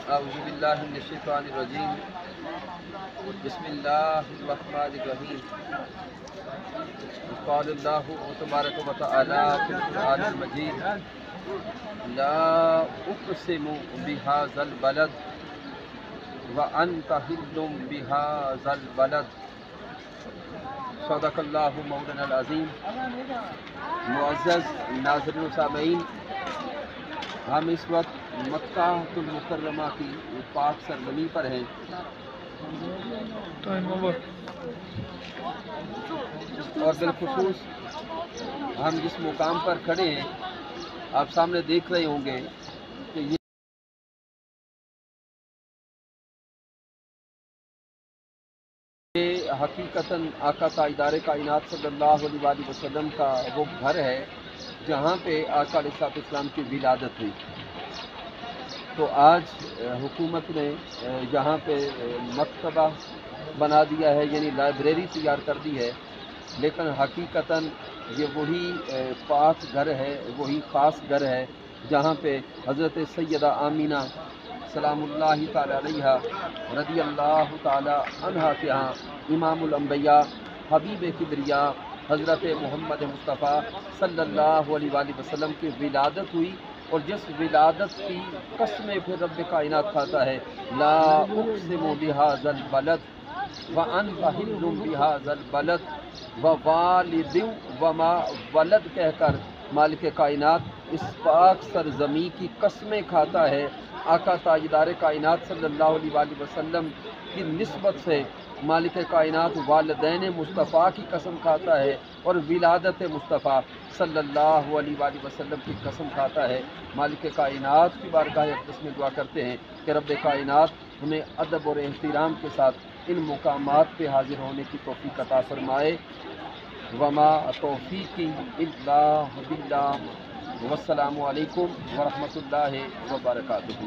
أعوذ بالله من الشيطان الرجيم بسم الله الرحمن الرحيم قال الله تبارك وتعالى في القرآن المجيد لا أقسم بهذا البلد وأنت حل بهذا البلد صدق اللہ مولانا العظیم۔ معزز ناظرین و سامعین، ہم اس وقت مکہ المکرمہ کی پاک سرزمین پر ہیں اور بالخصوص ہم جس مقام پر کھڑے ہیں آپ سامنے دیکھ رہے ہوں گے کہ یہ حقیقتاً آقا تاجدار کائنات صلی اللہ علیہ وسلم کا وہ گھر ہے جہاں پہ آقا علیہ السلام کی ولادت ہوئی۔ تو آج حکومت نے یہاں پہ مکتبہ بنا دیا ہے، یعنی لائبریری تیار کر دی ہے، لیکن حقیقتاً یہ وہی پاک گھر ہے، وہی خاص گھر ہے جہاں پہ حضرت سیدہ آمینہ سلام اللہ تعالی علیہ رضی اللہ تعالی عنہ کے ہاں امام الانبیاء حبیب کبریا حضرت محمد مصطفیٰ صلی اللہ علیہ وسلم کی ولادت ہوئی، اور جس ولادت کی قسمیں پھر رب کائنات کھاتا ہے، لا اقسم بہذا البلد وانت حل بہذا البلد ووالد وما ولد کہہ کر مالک کائنات اس پاک سرزمین کی قسمیں کھاتا ہے۔ آقا تاجدار کائنات صلی اللہ علیہ وسلم کی نسبت سے مالک کائنات والدین مصطفیٰ کی قسم کھاتا ہے اور ولادت مصطفیٰ صلی اللہ علیہ وسلم کی قسم کھاتا ہے۔ مالک کائنات کی بارگاہ اقدس میں دعا کرتے ہیں کہ رب کائنات ہمیں ادب اور احترام کے ساتھ ان مقامات پہ حاضر ہونے کی توفیق عطا فرمائے۔ وما توفیقی الا باللہ، والسلام علیکم ورحمۃ اللہ وبرکاتہ۔